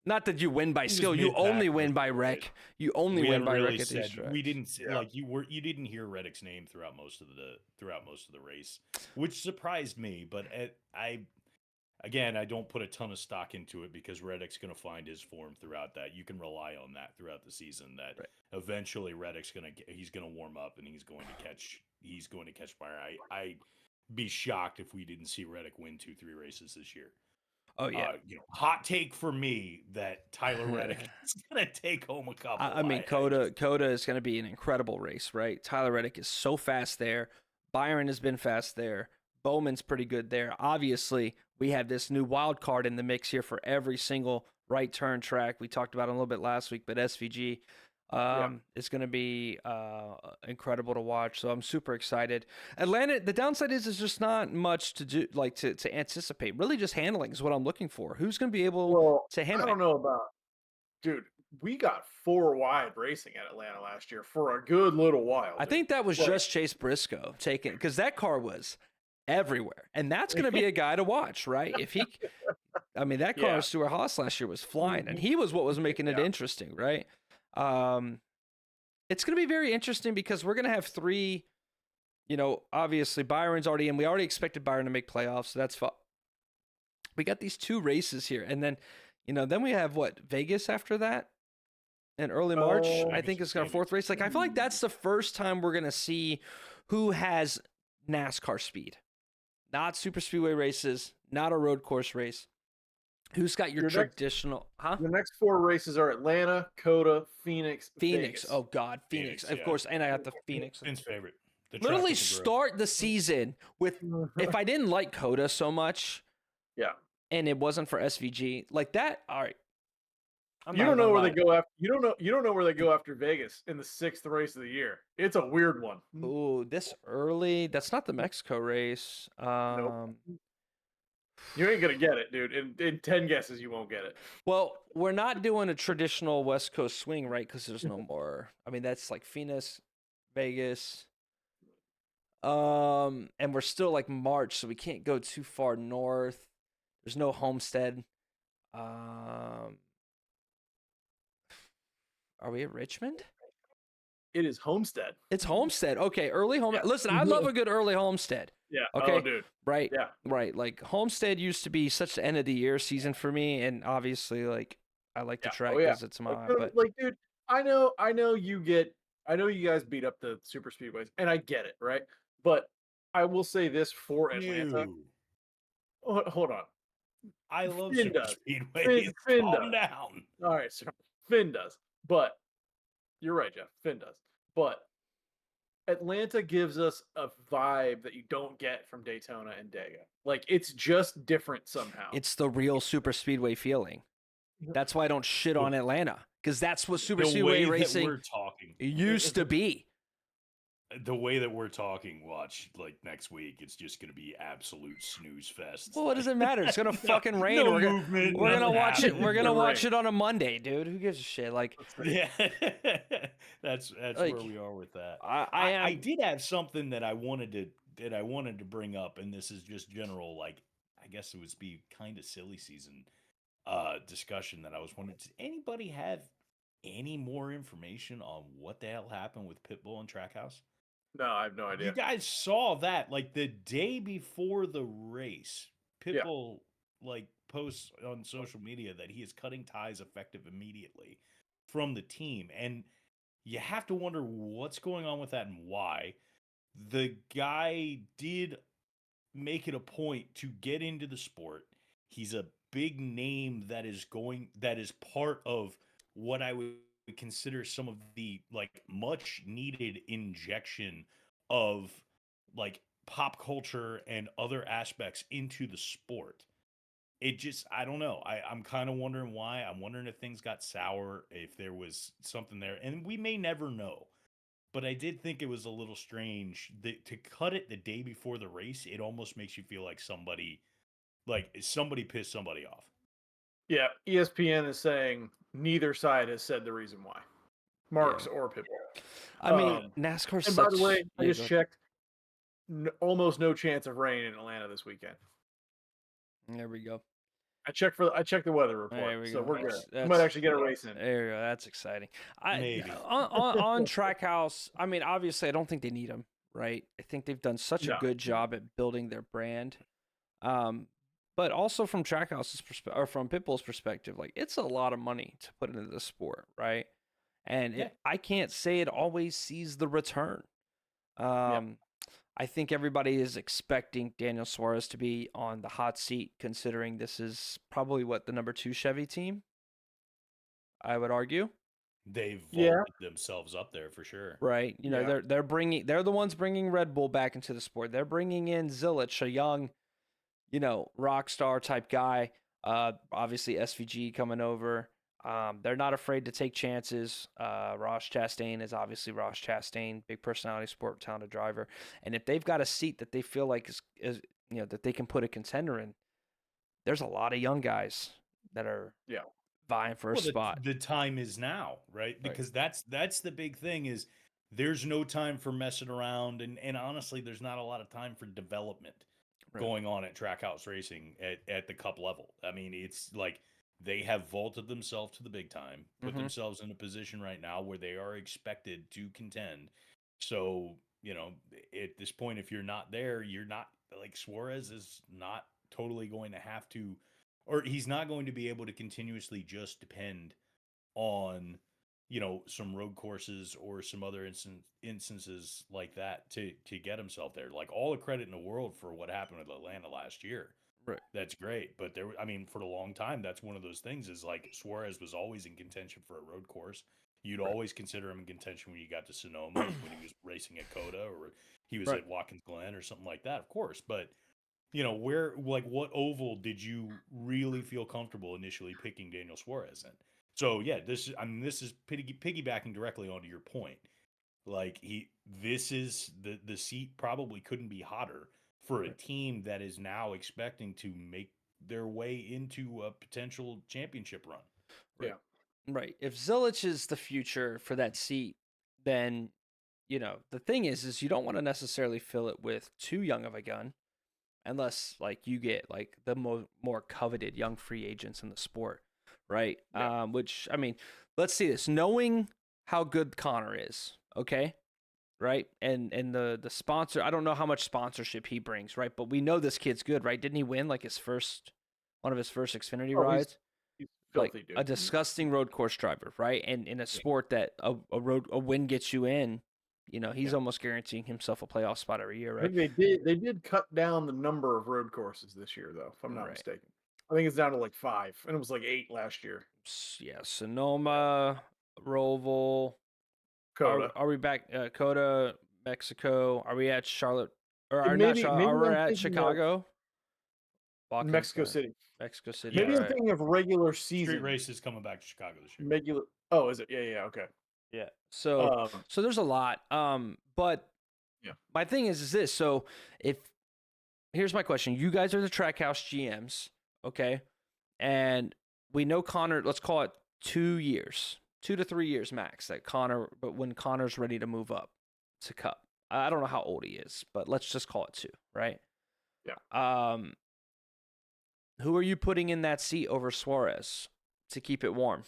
A: Not that you win by skill, you only win by wreck. You only win by wreck at these tracks.
B: We didn't you didn't hear Reddick's name throughout most of the race, which surprised me. But Again, I don't put a ton of stock into it because Reddick's going to find his form throughout that. You can rely on that throughout the season. That
A: Right.
B: eventually Reddick's he's going to warm up and he's going to catch fire. I'd be shocked if we didn't see Reddick win 2-3 races this year.
A: Oh yeah.
B: Hot take for me that Tyler Reddick is going to take home a couple.
A: I mean, Coda is going to be an incredible race, right? Tyler Reddick is so fast there. Byron has been fast there. Bowman's pretty good there. Obviously, we have this new wild card in the mix here for every single right turn track. We talked about it a little bit last week, but SVG is going to be incredible to watch. So I'm super excited. Atlanta, the downside is there's just not much to do, like to anticipate. Really, just handling is what I'm looking for. Who's going to be able to handle?
C: I don't know about, dude. We got 4 wide racing at Atlanta last year for a good little while.
A: I think that was just Chase Briscoe taking, because that car was everywhere, and that's going to be a guy to watch, right? If he, I mean, that car Stuart Haas last year was flying, and he was what was making it interesting, right? It's going to be very interesting because we're going to have 3, obviously Byron's already in. We already expected Byron to make playoffs, so that's fine. We got these 2 races here, and then, then we have Vegas after that in early March. I think it's our 4th race. Like, I feel like that's the first time we're going to see who has NASCAR speed. Not super speedway races, not a road course race. Who's got your traditional,
C: The next 4 races are Atlanta, Coda, Phoenix, Vegas.
A: Oh God, Phoenix. Of course, and I got the Phoenix.
B: Finn's favorite.
A: Literally start the season with, if I didn't like Coda so much, and it wasn't for SVG, like that, all right.
C: You don't know where they go after. You don't know where they go after Vegas in the 6th race of the year. It's a weird one.
A: Ooh, this early. That's not the Mexico race.
C: Nope. You ain't gonna get it, dude. In 10 guesses, you won't get it.
A: Well, we're not doing a traditional West Coast swing, right? Because there's no more. I mean, that's like Phoenix, Vegas. And we're still like March, so we can't go too far north. There's no Homestead. Are we at Richmond?
C: It is Homestead.
A: It's Homestead. Okay, early Homestead. Yeah. Listen, I love a good early Homestead.
C: Yeah.
A: Okay.
C: Oh, dude.
A: Right.
C: Yeah.
A: Right. Like Homestead used to be such the end of the year season for me, and obviously, like I like the track because it's my. But
C: dude, I know you guys beat up the super speedways, and I get it, right? But I will say this for Atlanta. Hold on.
B: I love super speedways. Calm down.
C: All right, so Finn does, but you're right, Jeff. Finn does, but Atlanta gives us a vibe that you don't get from Daytona and Dega. Like, it's just different somehow.
A: It's the real super speedway feeling. That's why I don't shit on Atlanta, because that's what super speedway racing used to be.
B: The way that we're talking, watch, like next week, it's just going to be absolute snooze fest.
A: Well, what does it matter? It's going to fucking rain. We're going to watch it. We're going to watch it on a Monday, dude. Who gives a shit? Like,
B: yeah, that's like, where we are with that. I did have something that I wanted to bring up, and this is just general, like, I guess it would be kind of silly season discussion that I was wondering, does anybody have any more information on what the hell happened with Pitbull and Trackhouse?
C: No, I have no idea.
B: You guys saw that, like, the day before the race, Pitbull like posts on social media that he is cutting ties effective immediately from the team, and you have to wonder what's going on with that and why. The guy did make it a point to get into the sport. He's a big name that is part of what I would consider some of the like much needed injection of like pop culture and other aspects into the sport. It just, I don't know. I'm kind of wondering why. I'm wondering if things got sour, if there was something there, and we may never know. But I did think it was a little strange that to cut it the day before the race. It almost makes you feel like somebody pissed somebody off.
C: Yeah, ESPN is saying neither side has said the reason why. Marks or Pitbull.
A: I mean, NASCAR.
C: And by the way, I just checked. Almost no chance of rain in Atlanta this weekend.
A: There we go.
C: I checked the weather report, so we're good. We might actually get a race in.
A: There you go. That's exciting.
B: Maybe
A: on Trackhouse. I mean, obviously, I don't think they need them, right? I think they've done such a good job at building their brand. But also from Trackhouse's perspective, or from Pitbull's perspective, like it's a lot of money to put into the sport, right? And
B: Yeah.
A: I can't say it always sees the return.
C: Yeah.
A: I think everybody is expecting Daniel Suarez to be on the hot seat, considering this is probably what the number 2 Chevy team. I would argue,
B: They've
C: Yeah.
B: vaulted themselves up there for sure.
A: right? You know,
C: Yeah.
A: they're the ones bringing Red Bull back into the sport. They're bringing in Zilich, a young, you know, rock star type guy. Obviously SVG coming over. They're not afraid to take chances. Ross Chastain is obviously Ross Chastain, big personality, sport talented driver. And if they've got a seat that they feel like is you know that they can put a contender in, there's a lot of young guys that are
C: Yeah.
A: vying for a
B: Well,
A: spot.
B: the time is now, right? Because that's the big thing is there's no time for messing around, and honestly, there's not a lot of time for development going on at Trackhouse Racing at the Cup level. I mean, it's like they have vaulted themselves to the big time, put themselves in a position right now where they are expected to contend. So, you know, at this point, if you're not there, you're not like Suarez is not totally going to have to, or he's not going to be able to continuously just depend on, you know, some road courses or some other instances like that to get himself there. Like all the credit in the world for what happened with Atlanta last year.
A: Right.
B: That's great, but there, I mean, for a long time, that's one of those things. Is like Suarez was always in contention for a road course. You'd always consider him in contention when you got to Sonoma, when he was racing at Coda, or he was at Watkins Glen or something like that, of course. But you know, where, like, what oval did you really feel comfortable initially picking Daniel Suarez in? So yeah, this is piggybacking directly onto your point. Like this is the seat probably couldn't be hotter for a team that is now expecting to make their way into a potential championship run.
C: Yeah.
A: Right. If Zilich is the future for that seat, then you know the thing is you don't want to necessarily fill it with too young of a gun, unless like you get like the more coveted young free agents in the sport, right?
C: Yeah.
A: Which I mean, let's see this. Knowing how good Connor is, okay, right, and the sponsor. I don't know how much sponsorship he brings, right? But we know this kid's good, right? Didn't he win like one of his first Xfinity rides?
C: He's
A: Like
C: filthy, dude.
A: a disgusting road course driver, right? And in a sport that a win gets you in, you know, he's almost guaranteeing himself a playoff spot every year,
C: I
A: right?
C: think they did cut down the number of road courses this year, though, if I'm not
A: Right.
C: mistaken. I think it's down to like 5, and it was like 8 last year.
A: Yeah, Sonoma, Roval.
C: Coda.
A: Are we back? Coda, Mexico. Are we at Charlotte? Or
C: And
A: are not
C: maybe
A: Charlotte? Are we
C: I'm
A: at
C: thinking of
A: Chicago? Watkins
C: Mexico
A: Glen.
C: City.
A: Mexico City.
C: Maybe
A: all
C: I'm
A: right.
C: thinking of regular
B: Street
C: season.
B: races coming back to Chicago this year.
C: Regular. Oh, is it? Yeah. Okay.
A: Yeah. So there's a lot. But
C: Yeah.
A: my thing is this. So here's my question. You guys are the Trackhouse GMs, okay? And we know Connor, let's call it 2 years, 2 to 3 years max but when Connor's ready to move up to Cup. I don't know how old he is, but let's just call it 2, right?
C: Yeah.
A: Who are you putting in that seat over Suarez to keep it warm?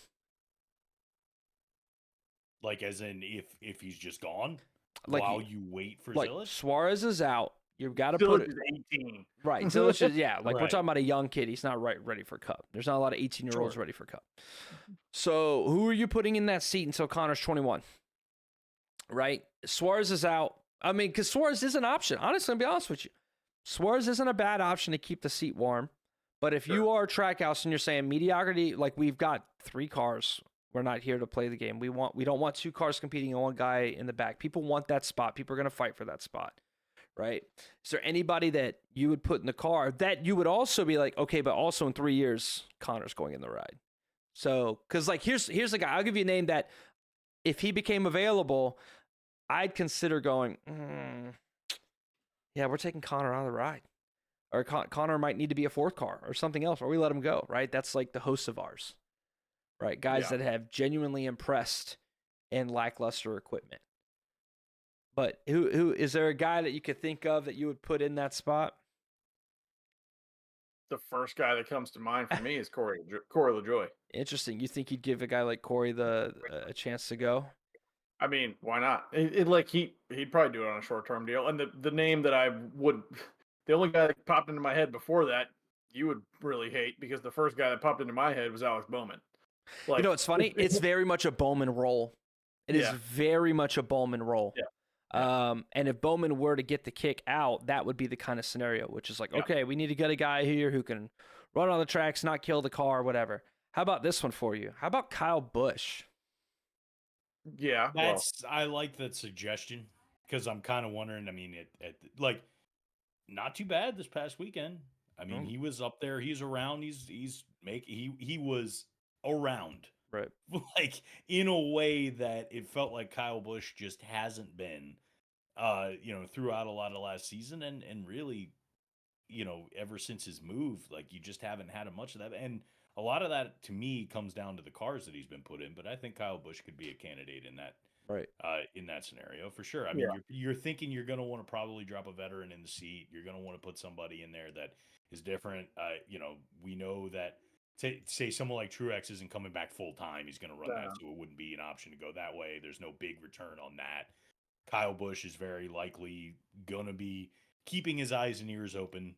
B: Like as in if he's just gone
A: Like
B: while you wait for
A: like
B: Zilich?
A: Suarez is out. You've got to put
C: Zilich
A: it
C: is 18.
A: right. Zilich is like we're
B: Right.
A: talking about a young kid. He's not ready for Cup. There's not a lot of 18-year-olds
C: Sure.
A: ready for Cup. So who are you putting in that seat until Connor's 21? Right? Suarez is out. I mean, because Suarez is an option. Honestly, I'll be honest with you. Suarez isn't a bad option to keep the seat warm. But if you are Trackhouse and you're saying mediocrity, like we've got 3 cars, we're not here to play the game. We don't want 2 cars competing on one guy in the back. People want that spot. People are going to fight for that spot, right? Is there anybody that you would put in the car that you would also be like, okay, but also in 3 years, Connor's going in the ride? So, because like here's the guy. I'll give you a name that if he became available, I'd consider going, yeah, we're taking Connor out of the ride. Or Connor might need to be a 4th car or something else, or we let him go, right? That's like the hosts of ours, right? Guys that have genuinely impressed in lackluster equipment. But who is there a guy that you could think of that you would put in that spot?
C: The first guy that comes to mind for me is Corey LaJoy.
A: Interesting. You think you'd give a guy like Corey a chance to go?
C: I mean, why not? He'd probably do it on a short-term deal. And the name that I would, the only guy that popped into my head before that, you would really hate because the first guy that popped into my head was Alex Bowman.
A: You know, it's funny. It's very much a Bowman role. It is very much a Bowman role. And if Bowman were to get the kick out, that would be the kind of scenario, which is like, okay, we need to get a guy here who can run on the tracks, not kill the car, whatever. How about this one for you? How about Kyle Busch?
C: Yeah,
B: I like that suggestion because I'm kind of wondering. I mean, like not too bad this past weekend. I mean, he was up there. He's around. He was around,
A: right?
B: Like in a way that it felt like Kyle Busch just hasn't been, throughout a lot of last season and really, ever since his move, like you just haven't had much of that. And a lot of that to me comes down to the cars that he's been put in. But I think Kyle Busch could be a candidate in that.
A: Right.
B: In that scenario, for sure. I mean, you're thinking you're going to want to probably drop a veteran in the seat. You're going to want to put somebody in there that is different. We know that say someone like Truex isn't coming back full time. He's going to run that, so it wouldn't be an option to go that way. There's no big return on that. Kyle Busch is very likely going to be keeping his eyes and ears open,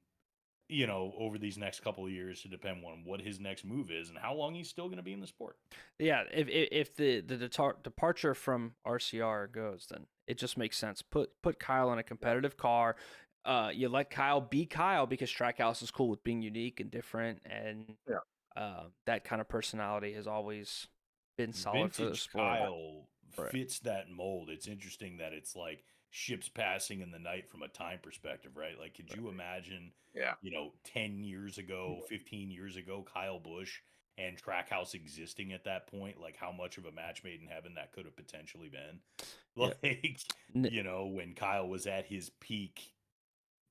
B: over these next couple of years to depend on what his next move is and how long he's still going to be in the sport.
A: Yeah, if the departure from RCR goes, then it just makes sense. Put Kyle in a competitive car. You let Kyle be Kyle because Trackhouse is cool with being unique and different, and that kind of personality has always been solid for the sport.
B: Kyle fits that mold. It's interesting that it's like ships passing in the night from a time perspective, right? Like, could you imagine, 10 years ago, 15 years ago, Kyle Busch and Trackhouse existing at that point? Like, how much of a match made in heaven that could have potentially been? Like, when Kyle was at his peak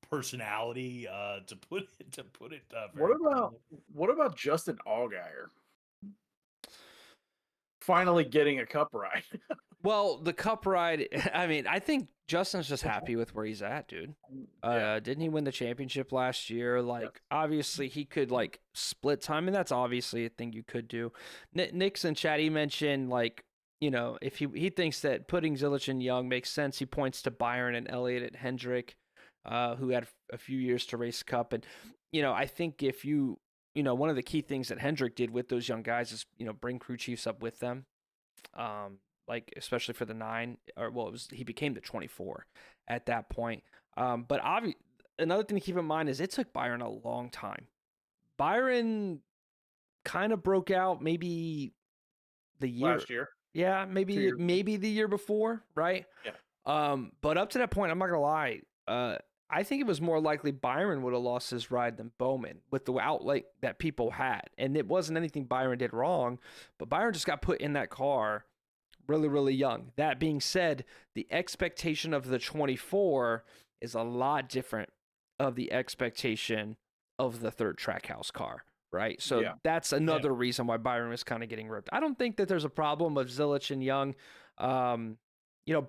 B: personality, to put it.
C: What about Justin Allgaier? Finally getting a cup ride.
A: Well, the cup ride, I mean, I think Justin's just happy with where he's at, dude. Didn't he win the championship last year? Like, obviously, he could, like, split time, and that's obviously a thing you could do. Nick's in chat, he mentioned, like, if he thinks that putting Zilich and Young makes sense, he points to Byron and Elliott at Hendrick, who had a few years to race Cup. And, I think if one of the key things that Hendrick did with those young guys is, bring crew chiefs up with them. Like especially for the 9, he became the 24 at that point. But another thing to keep in mind is it took Byron a long time. Byron kind of broke out maybe the year
C: last year.
A: Yeah, maybe the year before, right?
C: Yeah.
A: But up to that point, I'm not gonna lie. I think it was more likely Byron would have lost his ride than Bowman with the outlet that people had. And it wasn't anything Byron did wrong, but Byron just got put in that car really, really young. That being said, the expectation of the 24 is a lot different of the expectation of the third Trackhouse car, right? So that's another reason why Byron was kind of getting ripped. I don't think that there's a problem with Zilich and Young.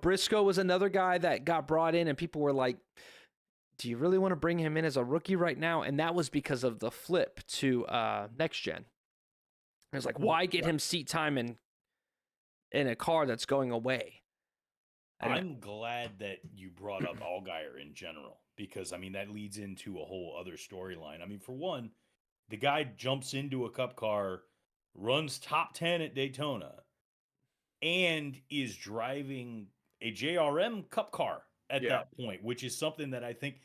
A: Briscoe was another guy that got brought in and people were like, do you really want to bring him in as a rookie right now? And that was because of the flip to next gen. It was like, why get him seat time in a car that's going away?
B: I'm glad that you brought up Allgaier in general, because I mean that leads into a whole other storyline. I mean, for one, the guy jumps into a cup car, runs top 10 at Daytona, and is driving a JRM cup car at that point, which is something that I think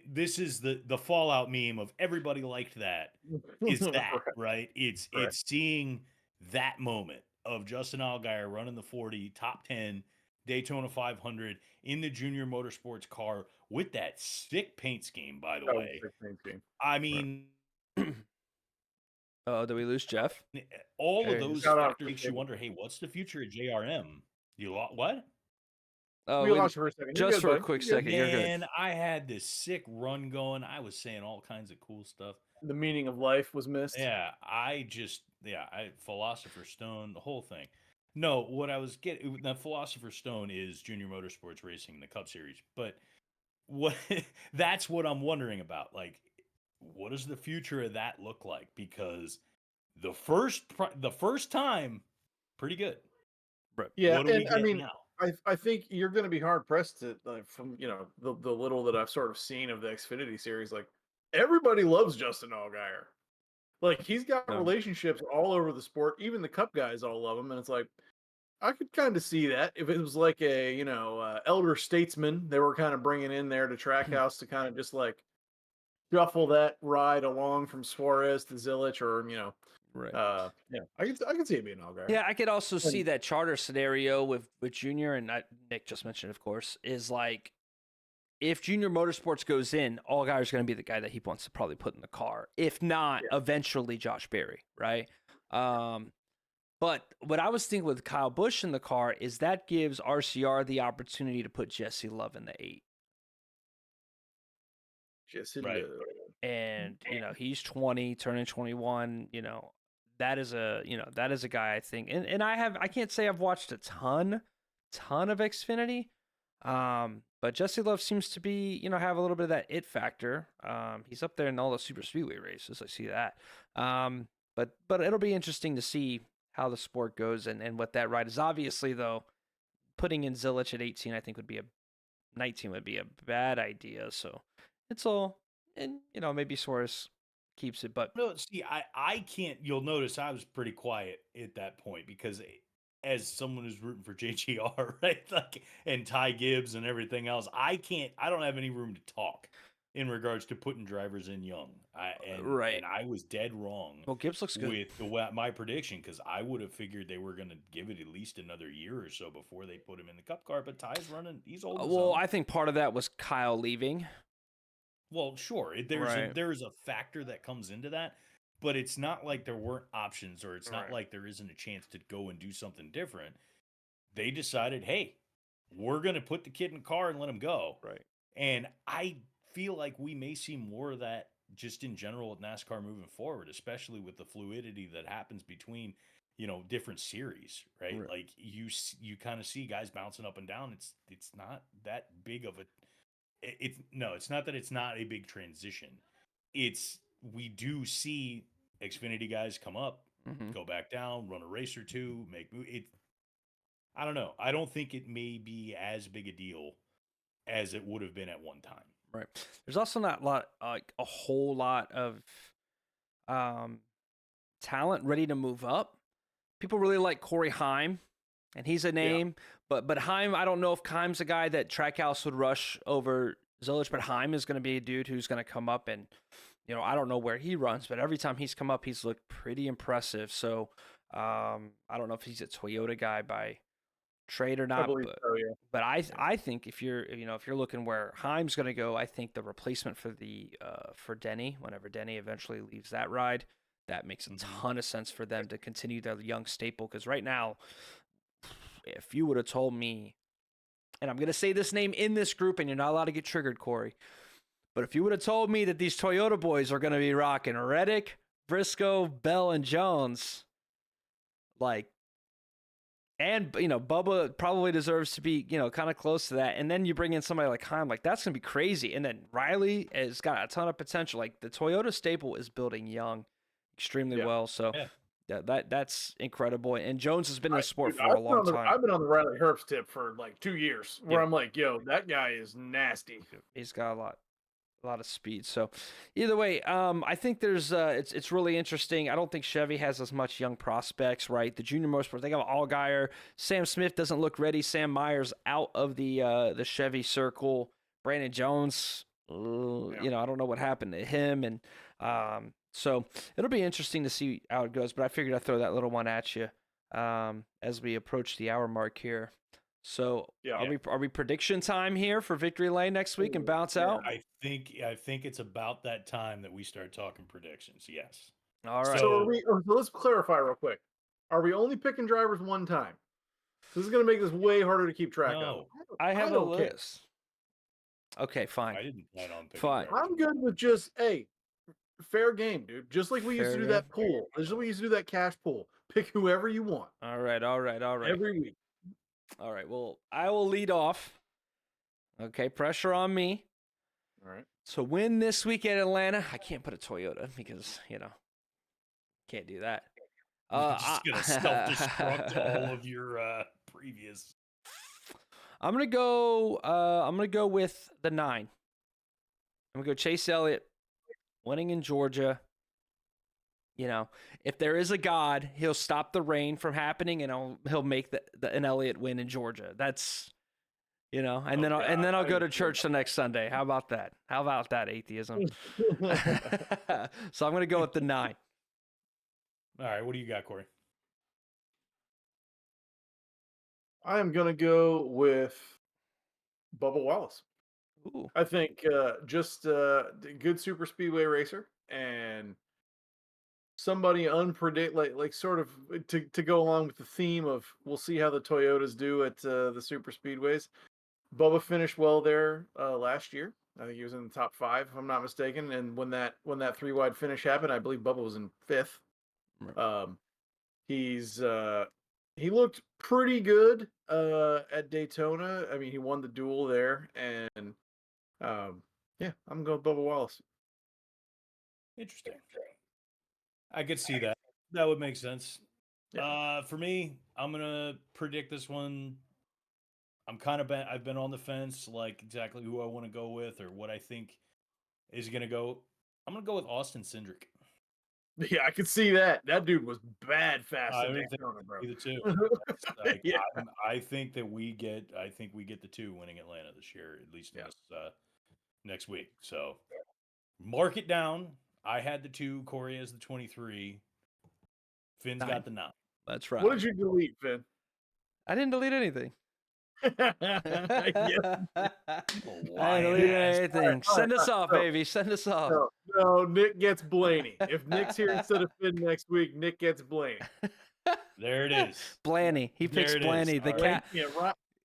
B: this is the fallout meme of everybody liked that. Is that right? It's seeing that moment of Justin Allgaier running the 40 top 10 Daytona 500 in the junior motorsports car with that sick paint scheme, by the way. I mean,
A: oh, did we lose Jeff?
B: All of those factors makes you wonder, hey, what's the future of JRM? You what?
C: Oh, we lost you for a second.
A: Just for a quick second. You're good.
B: And I had this sick run going. I was saying all kinds of cool stuff.
C: The meaning of life was missed.
B: Yeah, Philosopher's Stone, the whole thing. No, what I was getting, that Philosopher's Stone is junior motorsports racing in the Cup Series. But that's what I'm wondering about. Like, what does the future of that look like? Because the first time, pretty good.
A: Right.
C: Yeah, and I mean, now? I think you're going to be hard pressed to, from the little that I've sort of seen of the Xfinity series, like everybody loves Justin Allgaier. Like, he's got
A: No.
C: relationships all over the sport. Even the Cup guys all love him, and it's like, I could kind of see that if it was like a elder statesman they were kind of bringing in there to Trackhouse to kind of just like shuffle that ride along from Suarez to Zilich, or
A: Right.
C: I can see it being Allgaier.
A: Yeah, I could also see that charter scenario with Junior, and Nick just mentioned, of course, is like if Junior Motorsports goes in, Allgaier's going to be the guy that he wants to probably put in the car. If not, eventually Josh Berry, right? But what I was thinking with Kyle Busch in the car is that gives RCR the opportunity to put Jesse Love in the 8.
C: Jesse
B: Right.
C: Love.
A: And, he's 20, turning 21, that is a guy I think. And I can't say I've watched a ton of Xfinity. But Jesse Love seems to be, have a little bit of that it factor. He's up there in all the super speedway races. I see that. But it'll be interesting to see how the sport goes and what that ride is. Obviously, though, putting in Zilich at 18, I think 19 would be a bad idea. So it's all, and maybe Suarez keeps it. But
B: no, see, I can't. You'll notice I was pretty quiet at that point because as someone who's rooting for JGR, right, like, and Ty Gibbs and everything else, I don't have any room to talk in regards to putting drivers in young. And I was dead wrong.
A: Well, Gibbs looks good
B: with my prediction, because I would have figured they were going to give it at least another year or so before they put him in the Cup car. But Ty's running; he's old.
A: Well, I think part of that was Kyle leaving.
B: Well, sure, there's a factor that comes into that, but it's not like there weren't options, or it's not like there isn't a chance to go and do something different. They decided, hey, we're going to put the kid in the car and let him go.
A: Right.
B: And I feel like we may see more of that just in general with NASCAR moving forward, especially with the fluidity that happens between, different series, right? Like you kind of see guys bouncing up and down. It's not that big of a, it's not that it's not a big transition. We do see Xfinity guys come up, go back down, run a race or two, I don't know. I don't think it may be as big a deal as it would have been at one time.
A: Right. There's also not a whole lot of talent ready to move up. People really like Corey Heim, and he's a name. Yeah. But Heim, I don't know if Heim's a guy that Trackhouse would rush over Zilich, but Heim is going to be a dude who's going to come up and, I don't know where he runs, but every time he's come up, he's looked pretty impressive. So I don't know if he's a Toyota guy by trade or not, but I think if you're looking where Heim's going to go, I think the replacement for Denny, whenever Denny eventually leaves that ride, that makes a ton of sense for them to continue their young staple. Because right now, if you would have told me, and I'm going to say this name in this group, and you're not allowed to get triggered, Corey, but if you would have told me that these Toyota boys are going to be rocking Reddick, Briscoe, Bell, and Jones, and, Bubba probably deserves to be, kind of close to that. And then you bring in somebody like Heim, that's going to be crazy. And then Riley has got a ton of potential. Like, the Toyota staple is building young extremely well. So that's incredible. And Jones has been in the sport for a long time.
C: I've been on the Riley Herbst tip for like 2 years where I'm like, yo, that guy is nasty.
A: He's got a lot of speed. So either way, I think there's it's really interesting. I don't think Chevy has as much young prospects, right? The junior motorsports, they got Allgaier. Sam Smith doesn't look ready. Sam Myers out of the Chevy circle. Brandon Jones, I don't know what happened to him. And so it'll be interesting to see how it goes, but I figured I'd throw that little one at you as we approach the hour mark here. So are we prediction time here for Victory Lane next week and bounce out?
B: I think it's about that time that we start talking predictions. Yes.
A: All right.
C: So let's clarify real quick. Are we only picking drivers one time? This is going to make this way harder to keep track of.
A: I have a list. Okay, fine.
B: I didn't plan on picking
A: fine.
B: drivers.
C: I'm good with just fair game, dude. Just like we used to do that pool. Just like we used to do that cash pool. Pick whoever you want.
A: All right.
C: Every week.
A: All right. Well, I will lead off. Okay, pressure on me.
C: All right.
A: So win this week at Atlanta. I can't put a Toyota because, can't do that.
B: You're just going to self-destruct all of your previous.
A: I'm going to go with the 9. I'm going to go Chase Elliott winning in Georgia. You know, if there is a God, he'll stop the rain from happening, and he'll make an Elliott win in Georgia. That's, you know, and then I'll go to church the next Sunday. How about that? How about that, atheism? So I'm gonna go with the 9.
B: All right, what do you got, Corey?
C: I am gonna go with Bubba Wallace.
A: Ooh.
C: I think just good super speedway racer and somebody like sort of to go along with the theme of we'll see how the Toyotas do at the super speedways. Bubba finished well there last year. I think he was in the top 5, if I'm not mistaken. And when that 3-wide finish happened, I believe Bubba was in 5th. He looked pretty good at Daytona. I mean, he won the duel there, and yeah, I'm going with Bubba Wallace.
B: Interesting. I could see that. That would make sense.
C: Yeah.
B: For me, I'm gonna predict this one. I've been on the fence, like exactly who I want to go with or what I think is gonna go. I'm gonna go with Austin Cindric.
C: Yeah, I could see that. That dude was bad fast
B: I
C: in
B: think
C: Daytona, bro.
B: the 2.
C: Yeah.
B: I think we get the 2 winning Atlanta this year, at least in this next week. So mark it down. I had the 2. Corey has the 23. Finn's
A: 9.
B: got the 9.
A: That's right.
C: What did you delete, Finn?
A: I didn't delete anything.
C: Yes.
A: I didn't delete anything. Send us off, baby. Send us off.
C: No, Nick gets Blaney. If Nick's here instead of Finn next week, Nick gets Blaney.
B: There it is.
A: Blaney. He picks Blaney, the cat.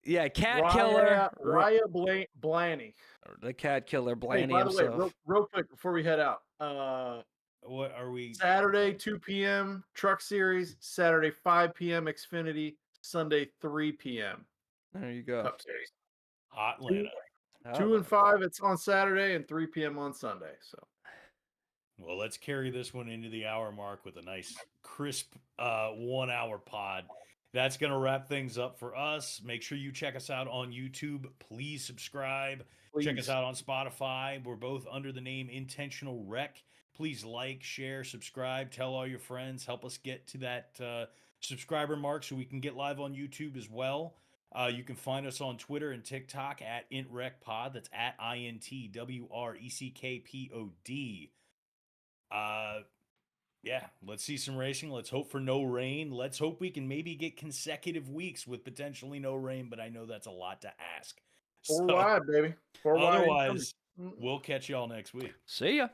C: Yeah,
A: cat killer.
C: Raya Blaney.
A: The cat killer, Blaney
C: by the
A: himself.
C: way, real quick before we head out.
B: What are we?
C: Saturday 2 p.m. Truck Series. Saturday 5 p.m. Xfinity. Sunday 3 p.m.
A: There you go.
C: Cup Series.
B: Atlanta.
C: 2 and 5. It's on Saturday and 3 p.m. on Sunday. So.
B: Well, let's carry this one into the hour mark with a nice, crisp 1 hour pod. That's going to wrap things up for us. Make sure you check us out on YouTube. Please subscribe. Check us out on Spotify. We're both under the name Intentional Wreck. Please like, share, subscribe, tell all your friends. Help us get to that subscriber mark so we can get live on YouTube as well. You can find us on Twitter and TikTok at IntWreckPod. That's at IntWreckPod. Yeah, let's see some racing. Let's hope for no rain. Let's hope we can maybe get consecutive weeks with potentially no rain, but I know that's a lot to ask.
C: 4 wide, baby. 4 wide.
B: Otherwise, we'll catch y'all next week.
A: See ya.